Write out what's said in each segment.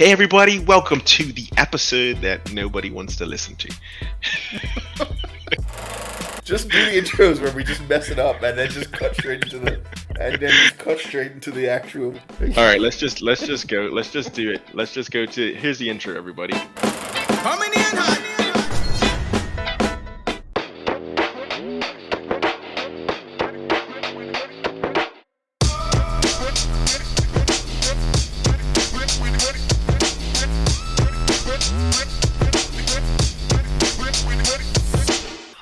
Hey everybody, welcome to the episode that nobody wants to listen to. Just do the intros where we just mess it up and then just cut straight into the actual. All right, let's just go. Let's just do it. Let's just go to here's the intro, everybody. Coming in hot.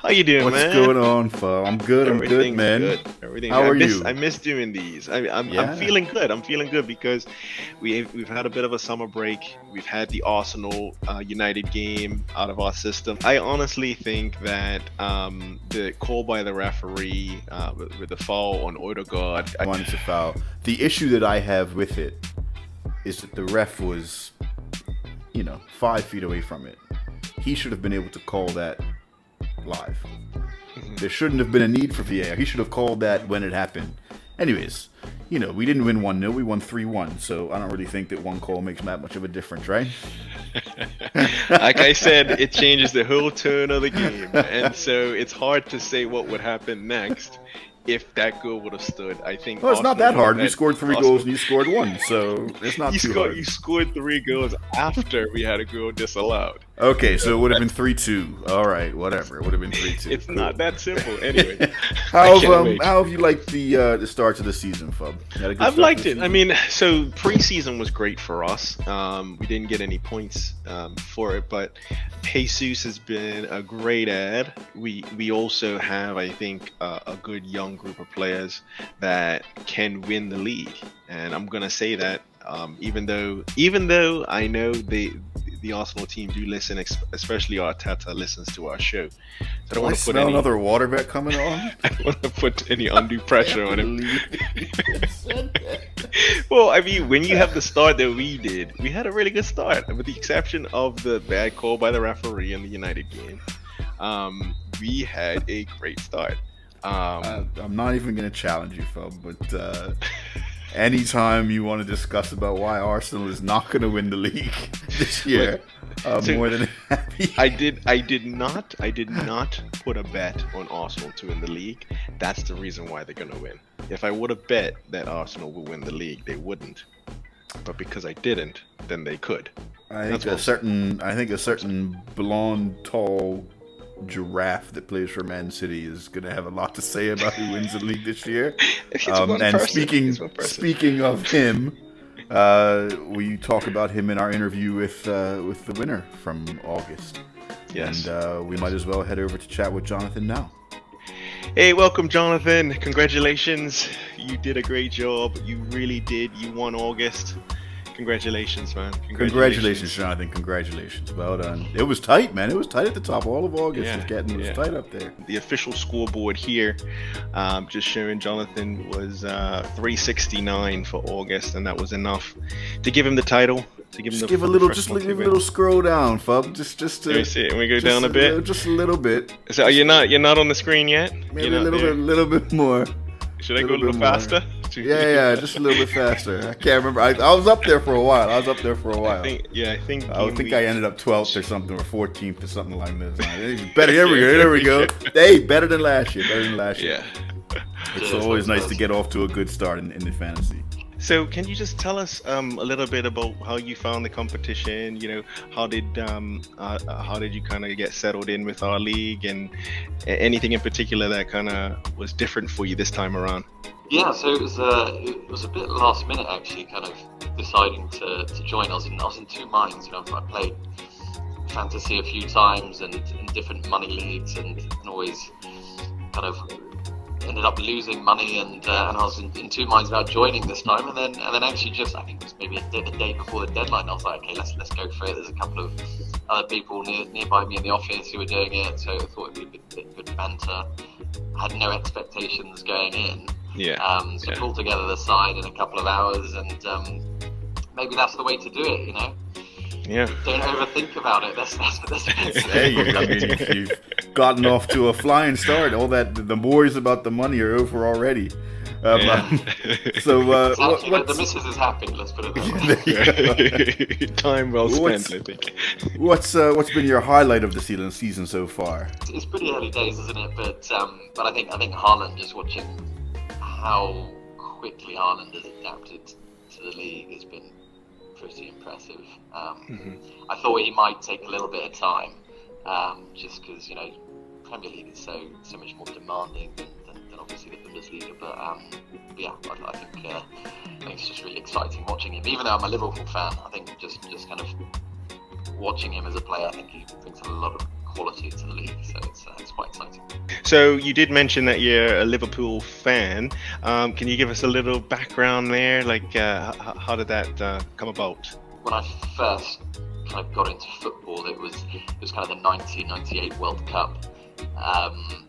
How you doing, What's man? going on, Fo? I'm good. I'm good, man. Good. Everything. How are you? I miss doing these. I'm Yeah. feeling good. I'm feeling good because we've had a bit of a summer break. We've had the Arsenal United game out of our system. I honestly think that the call by the referee with the foul on Odegaard. One is a foul. The issue that I have with it is that the ref was, 5 feet away from it. He should have been able to call that live. There shouldn't have been a need for VAR. He should have called that when it happened. Anyways, we didn't win 1-0. We won 3-1. So I don't really think that one call makes that much of a difference, right? Like I said, it changes the whole tone of the game. And so it's hard to say what would happen next if that goal would have stood. I think. Well, it's not that hard. We scored 3 Arsenal- goals and you scored 1. So it's not too hard. You scored 3 goals after we had a goal disallowed. Okay, so it would have been 3-2. All right, whatever. It would have been 3-2. It's not that simple. Anyway, how have you liked the start to the season, Fub? I've liked it. I mean, so preseason was great for us. We didn't get any points for it, but Jesus has been a great add. We also have, I think, a good young group of players that can win the league, and I'm gonna say that even though I know the Arsenal team do listen, especially Arteta listens to our show. So I don't want to put another water bet coming on. I don't want to put any undue pressure on him. Well, I mean, when you have the start that we did, we had a really good start, with the exception of the bad call by the referee in the United game. We had a great start. I'm not even going to challenge you, Fub, but anytime you want to discuss about why Arsenal is not going to win the league this year, more than happy. I did not put a bet on Arsenal to win the league. That's the reason why they're going to win. If I would have bet that Arsenal would win the league, they wouldn't. But because I didn't, then they could. I think a certain blonde, tall giraffe that plays for Man City is going to have a lot to say about who wins the league this year. And speaking of him, we talk about him in our interview with the winner from August. Yes. And we might as well head over to chat with Jonathan now. Hey, welcome, Jonathan. Congratulations. You did a great job. You really did. You won August. Congratulations, man. Congratulations, Jonathan. Congratulations. Well done. It was tight, man. It was tight at the top. All of August was tight up there. The official scoreboard here just showing Jonathan was 369 for August, and that was enough to give him the title. Just give a little scroll down, Fub. Just Let me see it. We go down a bit. Just a little bit. So you're not on the screen yet? Maybe a little bit more. Should I go a little faster? Yeah, just a little bit faster. I can't remember. I was up there for a while. I think I ended up 12th or something, or 14th or something like this. Better. There we go. Hey, better than last year. Yeah. It's always nice to get off to a good start in the fantasy. So can you just tell us a little bit about how you found the competition? How did you kind of get settled in with our league, and anything in particular that kind of was different for you this time around? Yeah, so it was a bit last minute actually, kind of deciding to join. I was in two minds. I played fantasy a few times and in different money leagues, and always kind of ended up losing money, and I was in two minds about joining this time, and then actually just, I think it was maybe a day before the deadline, I was like, okay, let's go for it. There's a couple of other people nearby me in the office who were doing it, so I thought it'd be a good banter. I had no expectations going in. So pulled together the side in a couple of hours, and maybe that's the way to do it, Yeah. Don't overthink about it. That's Hey, I mean, you've gotten off to a flying start. All that, the worries about the money are over already. So Exactly. The what's, missus is happy. Let's put it that way. Time well spent, I think. what's been your highlight of the season so far? It's pretty early days, isn't it? But I think Haaland, just watching how quickly Haaland has adapted to the league has been pretty impressive. I thought he might take a little bit of time, just because Premier League is so much more demanding than obviously the Bundesliga. But yeah, I think it's just really exciting watching him. Even though I'm a Liverpool fan, I think just kind of watching him as a player, I think he brings a lot of quality to the league. So it's quite exciting. So you did mention that you're a Liverpool fan. Can you give us a little background there? Like, how did that come about? When I first kind of got into football, it was kind of the 1998 World Cup.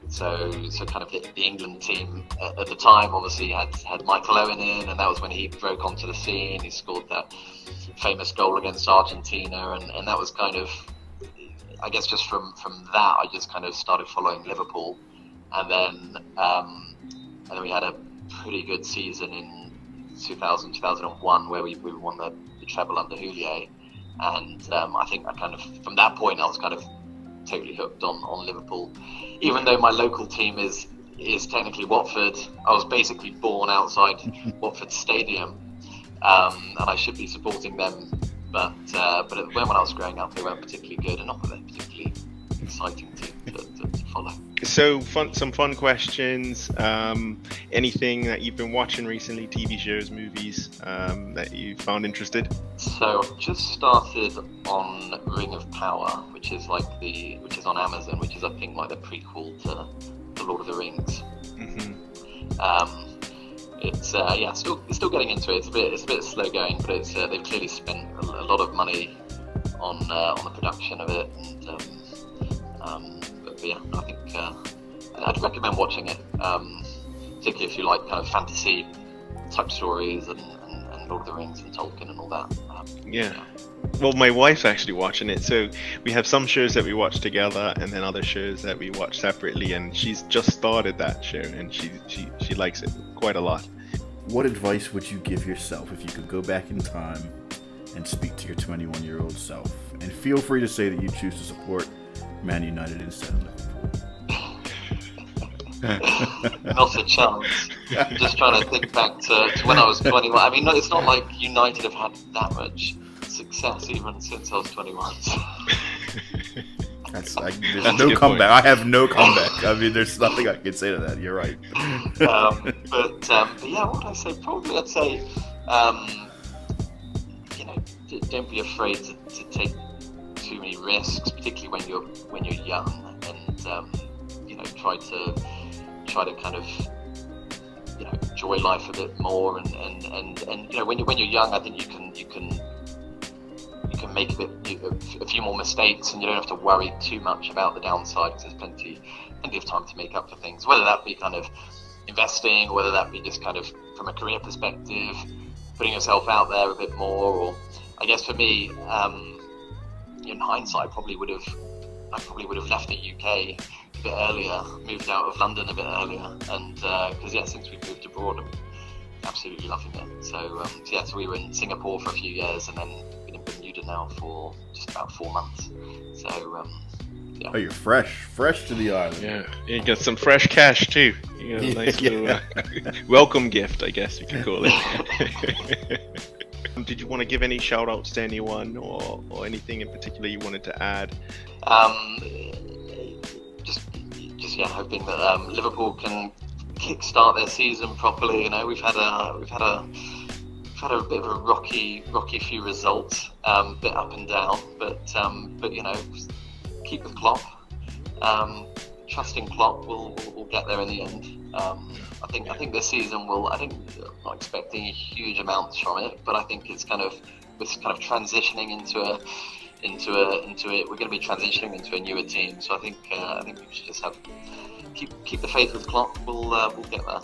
So kind of the England team at the time obviously had Michael Owen in, and that was when he broke onto the scene. He scored that famous goal against Argentina, and that was kind of, I guess, just from that I just kind of started following Liverpool, and then we had a pretty good season in 2001 where we won the treble under Houllier, and I think I kind of, from that point I was kind of totally hooked on Liverpool. Even though my local team is technically Watford, I was basically born outside Watford Stadium, and I should be supporting them. But when I was growing up, they weren't particularly good, and not a particularly exciting team to follow. So some fun questions. Anything that you've been watching recently, TV shows, movies, that you found interested? So I've just started on Ring of Power, which is on Amazon, which is I think like the prequel to The Lord of the Rings. It's still getting into it. It's a bit slow going, but they've clearly spent a lot of money on the production of it, but yeah, I think I'd recommend watching it, particularly if you like kind of fantasy type stories and Lord of the Rings and Tolkien and all that. Yeah. Well, my wife's actually watching it, so we have some shows that we watch together, and then other shows that we watch separately. And she's just started that show, and she likes it quite a lot. What advice would you give yourself if you could go back in time and speak to your 21-year-old self? And feel free to say that you choose to support Man United instead of Liverpool. Not a chance. I'm just trying to think back to when I was 21. I mean, it's not like United have had that much success even since I was 21. There's no comeback. I have no comeback. I mean, there's nothing I can say to that. You're right. But yeah, what would I say? Probably I'd say, don't be afraid to take too many risks, particularly when you're young, and try to kind of enjoy life a bit more, and when you're young, I think you can make a few more mistakes, and you don't have to worry too much about the downside, because there's plenty of time to make up for things, whether that be kind of investing, or whether that be just kind of from a career perspective, putting yourself out there a bit more. Or I guess for me, in hindsight, I probably would have left the UK a bit earlier, moved out of London a bit earlier, and because since we moved abroad, I'm absolutely loving it. So we were in Singapore for a few years, and then been in Bermuda now for just about 4 months. So yeah. Oh, you're fresh to the island. Yeah, you got some fresh cash too. You got a nice little welcome gift, I guess you could call it. Did you want to give any shout outs to anyone, or anything in particular you wanted to add? Just hoping that Liverpool can kickstart their season properly. We've had a bit of a rocky few results, bit up and down, but keep with Klopp. Trusting Klopp will get there in the end. I think this season I'm not expecting huge amounts from it, but I think it's kind of transitioning into it. We're going to be transitioning into a newer team, so I think we should just keep the faith with Klopp. We'll get there.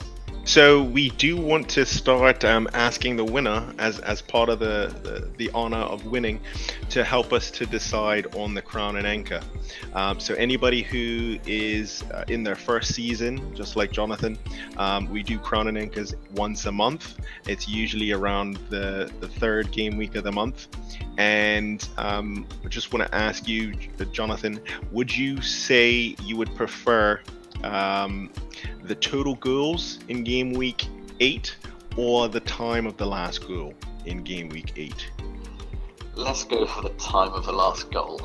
So we do want to start asking the winner as part of the honor of winning to help us to decide on the crown and anchor. So anybody who is in their first season, just like Jonathan, we do crown and anchors once a month. It's usually around the third game week of the month. And I just want to ask you, Jonathan, would you say you would prefer the total goals in game week 8 or the time of the last goal in game week 8? Let's go for the time of the last goal.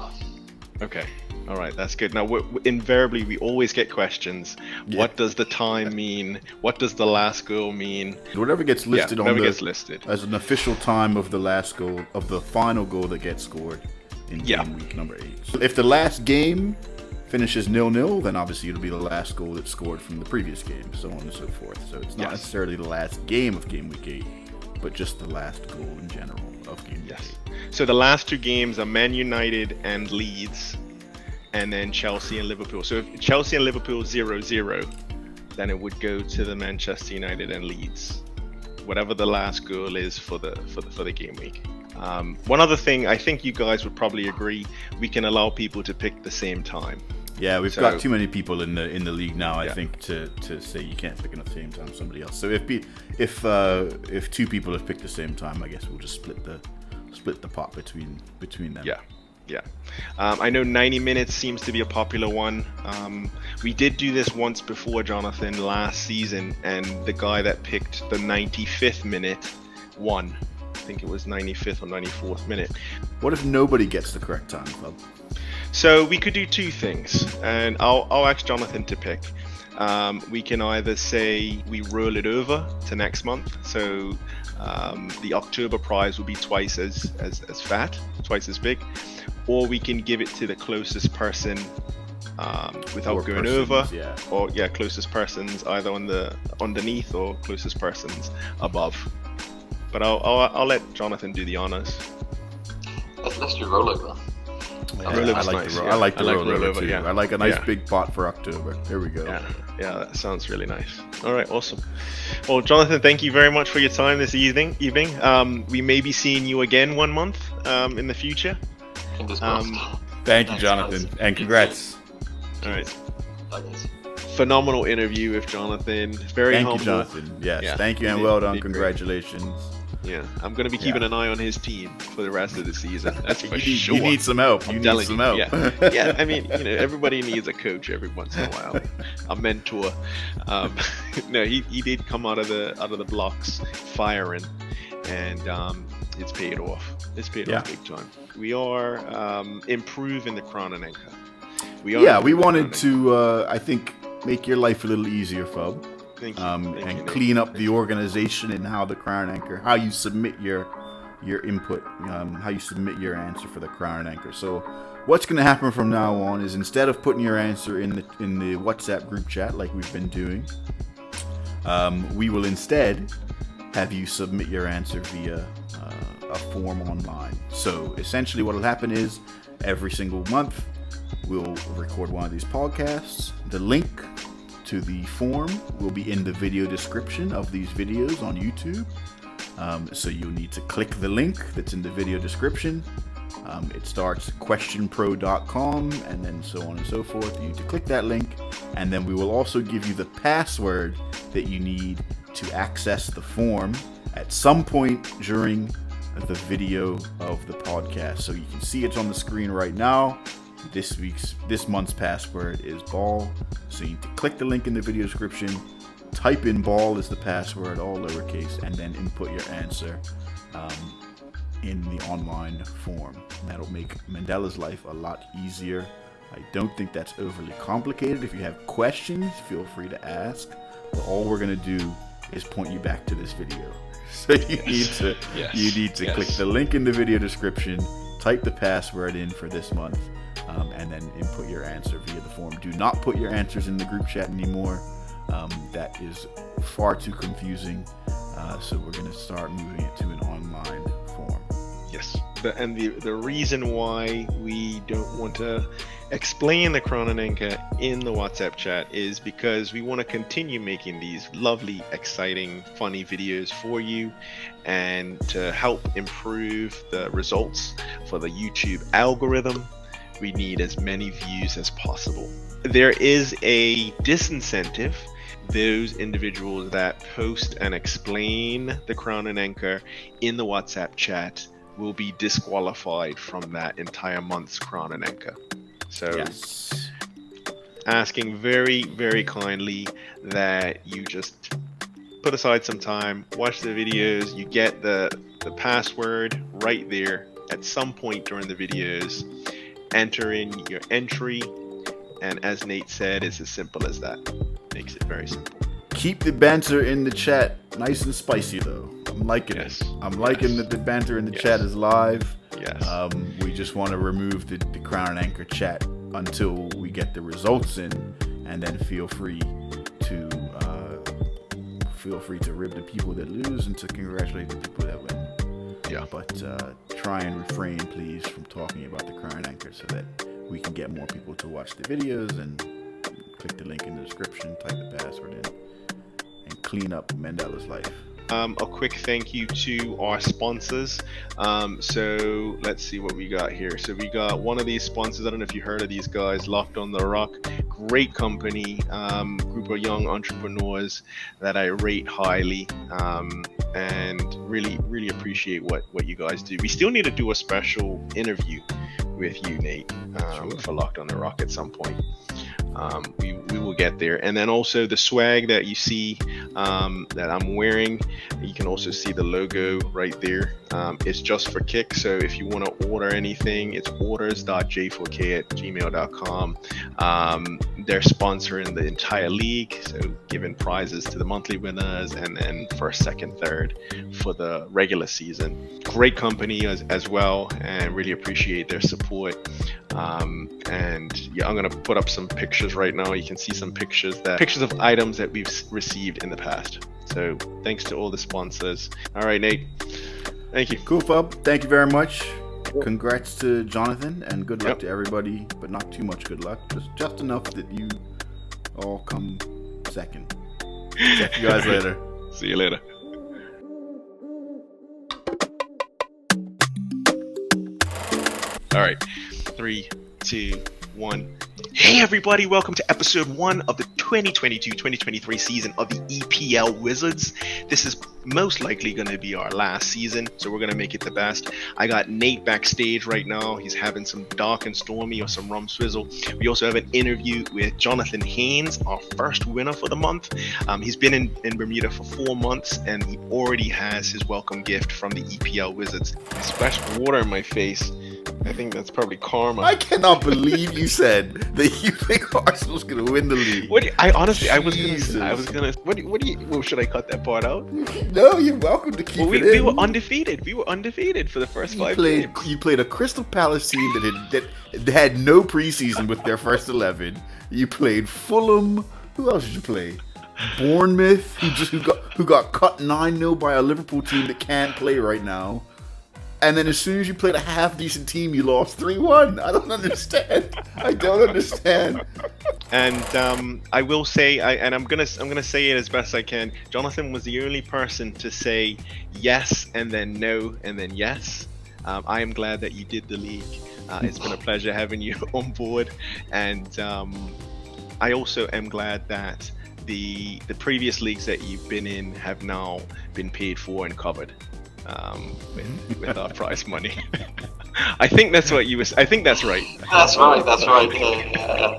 Okay, all right, that's good. Now, invariably, we always get questions. Yeah. What does the time mean? What does the last goal mean? Whatever gets listed gets listed as an official time of the last goal, of the final goal that gets scored in game week number 8. So if the last game finishes 0-0, then obviously it'll be the last goal that's scored from the previous game, so on and so forth. So it's not necessarily the last game of game week 8, but just the last goal in general of game week 8. So the last 2 games are Man United and Leeds, and then Chelsea and Liverpool. So if Chelsea and Liverpool 0-0, then it would go to the Manchester United and Leeds, whatever the last goal is for the game week. One other thing, I think you guys would probably agree, we can allow people to pick the same time. Yeah, we've got too many people in the league now, I think, to say you can't pick at the same time somebody else. So if 2 people have picked the same time, I guess we'll just split the pot between them. Yeah. I know 90 minutes seems to be a popular one. We did do this once before, Jonathan, last season, and the guy that picked the 95th minute won. I think it was 95th or 94th minute. What if nobody gets the correct time, Club? So we could do 2 things, and I'll ask Jonathan to pick. We can either say we roll it over to next month, so the October prize will be twice as fat, twice as big, or we can give it to the closest person without going over, or closest persons either on the underneath or closest persons above. But I'll let Jonathan do the honors. Let's do rollover. I like the rollover too. Yeah. I like a nice big pot for October. There we go. Yeah, that sounds really nice. All right, awesome. Well, Jonathan, thank you very much for your time this evening. We may be seeing you again one month in the future. Fingers crossed. Thank you, Jonathan, and congrats. All right. Thanks. Phenomenal interview with Jonathan. Very humble. Thank you, Jonathan. Yes, thank you, and well done. Congratulations. Yeah, I'm going to be keeping an eye on his team for the rest of the season. That's for sure. You need some help. Yeah, I mean, everybody needs a coach every once in a while, a mentor. No, he did come out of the blocks firing, and it's paid off. It's paid off big time. We are improving the crown and anchor. We wanted to, I think, make your life a little easier, Fub. Thank you. And clean up the organization and how the crown and anchor, how you submit your input, how you submit your answer for the crown and anchor. So what's going to happen from now on is, instead of putting your answer in the WhatsApp group chat like we've been doing, we will instead have you submit your answer via a form online. So essentially what will happen is, every single month we'll record one of these podcasts. The link to the form will be in the video description of these videos on YouTube. So you'll need to click the link that's in the video description. It starts questionpro.com and then so on and so forth. You need to click that link, and then we will also give you the password that you need to access the form at some point during the video of the podcast. So you can see it's on the screen right now. This month's password is ball. So you need to click the link in the video description, type in ball as the password, all lowercase, and then input your answer in the online form. And that'll make Mandela's life a lot easier. I don't think that's overly complicated. If you have questions, feel free to ask. But all we're going to do is point you back to this video. So you need to click the link in the video description, type the password in for this month, and then input your answer via the form. Do not put your answers in the group chat anymore. That is far too confusing. So we're going to start moving it to an online form. Yes, and the reason why we don't want to Explain the Crown and Anchor in the WhatsApp chat is because we want to continue making these lovely, exciting, funny videos for you, and to help improve the results for the YouTube algorithm, we need as many views as possible. There is a disincentive. Those individuals that post and explain the Crown and Anchor in the WhatsApp chat will be disqualified from that entire month's Crown and Anchor. So Yes. asking very, very kindly that you just put aside some time, watch the videos. You get the password right there at some point during the videos. Enter in your entry, and as Nate said, it's as simple as that. Makes it very simple. Keep the banter in the chat nice and spicy, though. I'm liking Yes. it. I'm liking that the banter in the Yes. chat is live. Yes. We just want to remove the Crown and Anchor chat until we get the results in, and then feel free to rib the people that lose and to congratulate the people that win. Yeah. But try and refrain, please, from talking about the Crown and Anchor so that we can get more people to watch the videos. And click the link in the description, type the password in, and clean up Mandela's life. A quick thank you to our sponsors. So let's see what we got here. So we got one of these sponsors. I don't know if you heard of these guys, Locked on the Rock. Great company, group of young entrepreneurs that I rate highly, and really appreciate what you guys do. We still need to do a special interview with you, Nate, for Locked on the Rock at some point. We will get there. And then also the swag that you see that I'm wearing, you can also see the logo right there. It's just for Kick, so if you want to order anything, it's orders.j4k@gmail.com. They're sponsoring the entire league, so giving prizes to the monthly winners, and then first, second, third for the regular season. Great company as well, and really appreciate their support. And yeah, I'm gonna put up some pictures right now. You can see some pictures of items that we've received in the past. So thanks to all the sponsors. All right, Nate. Thank you. Cool, Fub. Thank you very much. Congrats to Jonathan, and good luck to everybody, but not too much good luck. Just enough that you all come second. Check you guys later. See you later. All right, 3, 2, 1. Hey everybody, welcome to episode 1 of the 2022-2023 season of the EPL Wizards. This is most likely going to be our last season, so we're going to make it the best. I got Nate backstage right now. He's having some dark and stormy or some rum swizzle. We also have an interview with Jonathan Haines, our first winner for the month. He's been in Bermuda for 4 months, and he already has his welcome gift from the EPL Wizards. I splashed water in my face. I think that's probably karma. I cannot believe you said that you think Arsenal's gonna win the league. What? I honestly, I was gonna. What do you? Well, should I cut that part out? No, you're welcome to keep Well, it we in. were undefeated. We were undefeated for the first 5 games. You played a Crystal Palace team that had no preseason with their first 11. You played Fulham. Who else did you play? Bournemouth, who got cut 9-0 by a Liverpool team that can't play right now. And then as soon as you played a half-decent team, you lost 3-1. I don't understand. I don't understand. And I will say, I'm gonna say it as best I can. Jonathan was the only person to say yes and then no and then yes. I am glad that you did the league. It's been a pleasure having you on board, and I also am glad that the previous leagues that you've been in have now been paid for and covered. With our prize money. I think that's what you were. I think that's right. That's right. Yeah.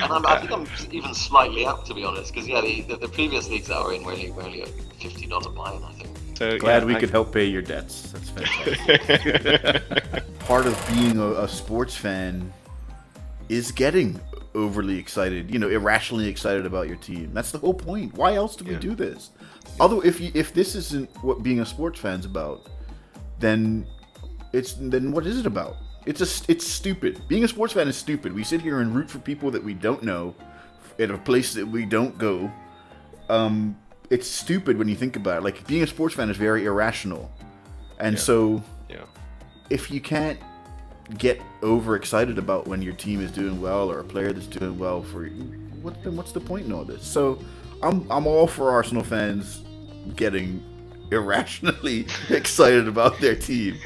And I think I'm even slightly up, to be honest, because the previous leagues that I were in were only a $50 buy-in, I think. So Glad we could help pay your debts. That's fantastic. Part of being a sports fan is getting overly excited, irrationally excited about your team. That's the whole point. Why else do we do this? Although if this isn't what being a sports fan's about, then what is it about? It's stupid. Being a sports fan is stupid. We sit here and root for people that we don't know at a place that we don't go. It's stupid when you think about it. Like, being a sports fan is very irrational. And so if you can't get overexcited about when your team is doing well or a player that's doing well. What's the point in all this? So I'm all for Arsenal fans getting irrationally excited about their team.